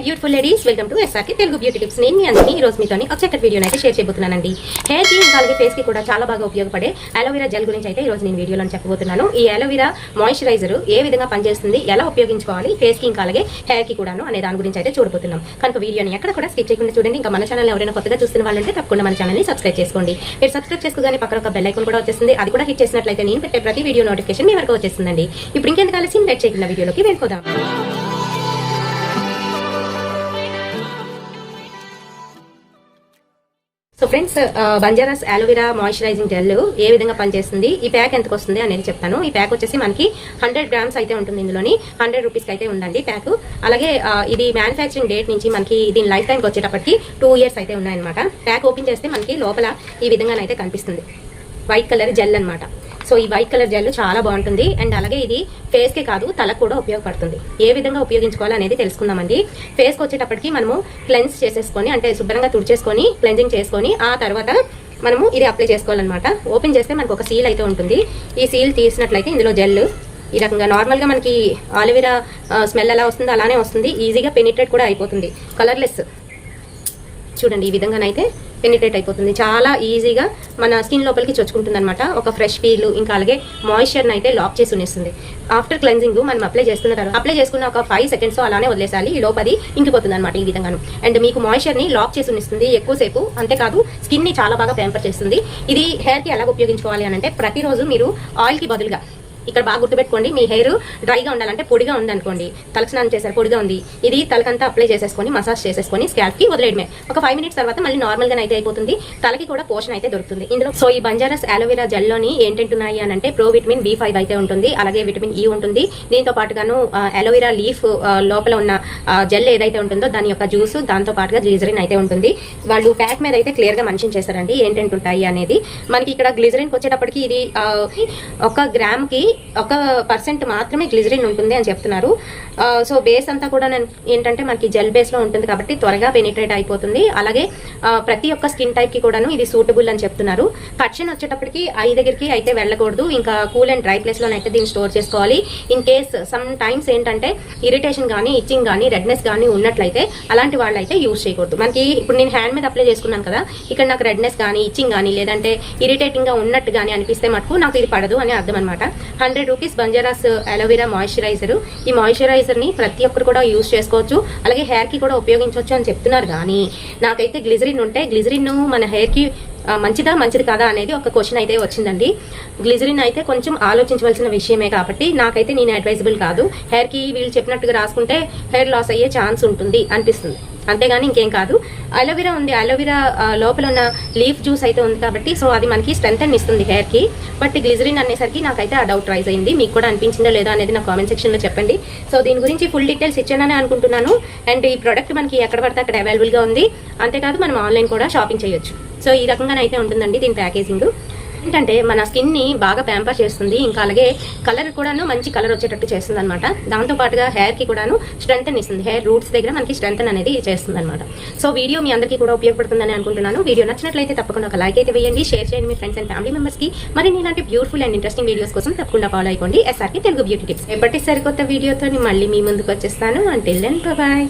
Beautiful ladies, welcome to SRK Telugu beauty tips. నేను మీ అందరినీ ఈ రోజు మీతోని ఒక చక్కటి వీడియోని అయితే షేర్ చేయబోతున్నానండి. హెయిర్ కి ఇంకా అలాగే ఫేస్ కి కూడా చాలా బాగా ఉపయోగపడే అలోవెరా జెల్ గురించి అయితే ఈ రోజు నేను వీడియోలో చెప్పబోతున్నాను. ఈ అలోవెరా మాయిశ్చరైజర్ ఏ విధంగా పనిచేస్తుంది, ఎలా ఉపయోగించుకోవాలి ఫేస్ కి ఇంకా అలాగే హెయిర్ కి కూడాను అనే దాని గురించి అయితే చూడబోతున్నాం. కనుక వీడియోని ఎక్కడ కూడా స్కిప్ చేయకుండా చూడండి. ఇంకా మన ఛానల్ ఎవరైనా కొత్తగా చూస్తున్న వాళ్ళంటే తప్పకుండా మన ఛానల్ ని సబ్స్క్రైబ్ చేసుకోండి. మీరు సబ్స్క్రైబ్ చేసుకోగానే పక్కన ఒక బెల్ ఐకాన్ కూడా వచ్చేస్తుంది. అది కూడా హిట్ చేసినట్లయితే నేను పెట్టే ప్రతి వీడియో నోటిఫికేషన్ మీ వరకు వచ్చేస్తుందండి. ఇప్పుడు ఇంకెందుకు ఆలస్యం, లైక్ చేయకుండా వీడియోలోకి వెళ్ళిపోదాం. So friends, బంజారాస్ aloe vera moisturising gel ఏ విధంగా పనిచేస్తుంది, ఈ ప్యాక్ ఎంతకు వస్తుంది అనేది చెప్తాను. ఈ ప్యాక్ వచ్చేసి మనకి 100 గ్రామ్స్ అయితే ఉంటుంది. ఇందులోని 100 రూపీస్కి అయితే ఉందండి ప్యాక్. అలాగే ఇది మ్యానుఫ్యాక్చరింగ్ డేట్ నుంచి మనకి దీని లైఫ్ టైంకి వచ్చేటప్పటికి 2 years అయితే ఉన్నాయన్నమాట. ప్యాక్ ఓపెన్ చేస్తే మనకి లోపల ఈ విధంగానైతే కనిపిస్తుంది. వైట్ కలర్ జెల్ అనమాట. సో ఈ వైట్ కలర్ జెల్ చాలా బాగుంటుంది. అండ్ అలాగే ఇది ఫేస్ కి కాదు, తలకు కూడా ఉపయోగపడుతుంది. ఏ విధంగా ఉపయోగించుకోవాలి అనేది తెలుసుకుందామండి. ఫేస్ కి వచ్చేటప్పటికి మనము క్లెన్స్ చేసేసుకొని, అంటే శుభ్రంగా తుడిచేసుకొని క్లెన్జింగ్ చేసుకొని ఆ తర్వాత మనము ఇది అప్లై చేసుకోవాలన్నమాట. ఓపెన్ చేస్తే మనకు ఒక సీల్ అయితే ఉంటుంది. ఈ సీల్ తీసినట్లయితే ఇందులో జెల్ ఈ రకంగా నార్మల్గా మనకి అలోవెరా స్మెల్ ఎలా వస్తుందో అలానే వస్తుంది. ఈజీగా పెనిట్రేట్ కూడా అయిపోతుంది. కలర్లెస్ చూడండి, ఈ విధంగానైతే పెనిట్రేట్ అయిపోతుంది. చాలా ఈజీగా మన స్కిన్ లోపలికి చొచ్చుకుంటుంది అనమాట. ఒక ఫ్రెష్ ఫీల్, ఇంకా అలాగే మాయిశ్చర్ని అయితే లాక్ చేసి ఉనేస్తుంది. ఆఫ్టర్ క్లెన్జింగ్ మనం అప్లై చేసుకున్న తర్వాత అప్లై చేసుకున్న ఒక 5 seconds అలానే వదిలేసాలి. ఈ లోపది ఇంకిపోతుంది అనమాట ఈ విధంగాను. అండ్ మీకు మాయిశ్చర్ని లాక్ చేసి ఉనిస్తుంది ఎక్కువసేపు. అంతేకాదు స్కిన్ ని చాలా బాగా ప్యాంపర్ చేస్తుంది. ఇది హెయిర్ కి ఎలా ఉపయోగించుకోవాలి అని అంటే, ప్రతిరోజు మీరు ఆయిల్ కి బదులుగా ఇక్కడ బాగా గుర్తుపెట్టుకోండి, మీ హెయిర్ డ్రైగా ఉండాలంటే, పొడిగా ఉందనుకోండి, తలకు స్నానం చేశారు పొడిగా ఉంది, ఇది తలకంతా అప్లై చేసేసుకొని మసాజ్ చేసేసుకొని స్కాల్ప్ కి వదిలేయడమే. ఒక 5 minutes తర్వాత మళ్ళీ నార్మల్ గా అయితే అయిపోతుంది. తలకి కూడా పోషణ అయితే దొరుకుతుంది ఇందులో. సో ఈ బంజారాస్ అలోవెరా జెల్ లోని ఏంటంటున్నాయి అని అంటే, ప్రో విటమిన్ B5 అయితే ఉంటుంది. అలాగే విటమిన్ E ఉంటుంది. దీంతో పాటుగాను అలోవెరా లీఫ్ లోపల ఉన్న జెల్ ఏదైతే ఉంటుందో దాని యొక్క జ్యూస్, దాంతో పాటుగా గ్లిజరిన్ అయితే ఉంటుంది. వాళ్ళు ప్యాక్ మీద అయితే క్లియర్ గా మెన్షన్ చేస్తారండి ఏంటంటుంటాయి అనేది. మనకి ఇక్కడ గ్లిజరిన్ వచ్చేటప్పటికి ఇది 1 గ్రామ్ కి 1% మాత్రమే గ్లిజరిన్ ఉంటుంది అని చెప్తున్నారు. సో బేస్ అంతా కూడా ఏంటంటే మనకి జెల్ బేస్ లో ఉంటుంది కాబట్టి త్వరగా పెనిట్రేట్ అయిపోతుంది. అలాగే ప్రతి ఒక్క స్కిన్ టైప్ కి కూడాను ఇది సూటబుల్ అని చెప్తున్నారు. కట్షన్ వచ్చేటప్పటికి ఐ దగ్గరికి అయితే వెళ్ళకూడదు. ఇంకా కూల్ అండ్ డ్రై ప్లేస్ లోనైతే దీన్ని స్టోర్ చేసుకోవాలి. ఇన్ కేస్ సమ్ టైమ్స్ ఏంటంటే ఇరిటేషన్ కానీ, ఇచ్చింగ్ కానీ, రెడ్నెస్ కానీ ఉన్నట్లయితే అలాంటి వాళ్ళు అయితే యూజ్ చేయకూడదు. మనకి ఇప్పుడు నేను హ్యాండ్ మీద అప్లై చేసుకున్నాను కదా, ఇక్కడ నాకు రెడ్నెస్ కానీ, ఇచ్చింగ్ కానీ, లేదంటే ఇరిటేటింగ్ గా ఉన్నట్టు కానీ అనిపిస్తే మటుకు నాకు ఇది పడదు అని అర్థం అనమాట. 100 రూపీస్ బంజారాస్ అలోవెరా మాయిశ్చరైజర్. ఈ మాయిశ్చరైజర్ ని ప్రతి ఒక్కరు కూడా యూజ్ చేసుకోవచ్చు. అలాగే హెయిర్ కి కూడా ఉపయోగించవచ్చు అని చెప్తున్నారు. కానీ నాకైతే గ్లిజరిన్ ఉంటే, గ్లిజరిన్ మన హెయిర్ కి మంచిది కాదా అనేది ఒక క్వశ్చన్ అయితే వచ్చిందండి. గ్లిజరిన్ అయితే కొంచెం ఆలోచించవలసిన విషయమే కాబట్టి నాకైతే నేను అడ్వైజబుల్ కాదు. హెయిర్ కి వీళ్ళు చెప్పినట్టుగా రాసుకుంటే హెయిర్ లాస్ అయ్యే ఛాన్స్ ఉంటుంది అనిపిస్తుంది, అంతేగాని ఇంకేం కాదు. అలోవెరా ఉంది, అలోవెరా లోపల ఉన్న లీఫ్ జ్యూస్ అయితే ఉంది కాబట్టి సో అది మనకి స్ట్రెంత్ అని ఇస్తుంది హెయిర్ కి. బట్ గ్లిజరిన్ అనేసరికి నాకైతే ఆ డౌట్ రైజ్ అయింది. మీకు కూడా అనిపించిందో లేదో అనేది నా కామెంట్ సెక్షన్ లో చెప్పండి. సో దీని గురించి ఫుల్ డీటెయిల్స్ ఇచ్చానని అనుకుంటున్నాను. అండ్ ఈ ప్రోడక్ట్ మనకి ఎక్కడ పడితే అక్కడ అవైలబుల్ గా ఉంది. అంతేకాదు మనం ఆన్లైన్ కూడా షాపింగ్ చేయొచ్చు. సో ఈ రకంగానైతే ఉంటుందండి దీని ప్యాకేజింగ్. ఏంటంటే మన స్కిన్ ని బాగా ప్యాంపర్ చేస్తుంది. ఇంకా అలాగే కలర్ కూడాను మంచి కలర్ వచ్చేటట్టు చేస్తుంది అనమాట. దాంతో పాటుగా హెయిర్ కి కూడాను స్ట్రెంత్ ఇస్తుంది. హెయిర్ రూట్స్ దగ్గర మనకి స్ట్రెంత్ అనేది చేస్తుంది అనమాట. సో వీడియో మీ అందరికీ కూడా ఉపయోగపడుతుందని అనుకుంటున్నాను. వీడియో నచ్చినట్లయితే తప్పకుండా ఒక లైక్ అయితే వేయండి, షేర్ చేయండి మీ ఫ్రెండ్స్ అండ్ ఫ్యామిలీ మెంబర్స్ కి. మరి ఇలాంటి బ్యూటిఫుల్ అండ్ ఇంట్రెస్టింగ్ వీడియోస్ కోసం తప్పకుండా ఫాలో అయిపోండి ఎస్ఆర్కే తెలుగు బ్యూటీ టిప్స్. ఎప్పటి సరికొత్త వీడియోతో మళ్ళీ మీ ముందుకు వచ్చేస్తాను. Until then by.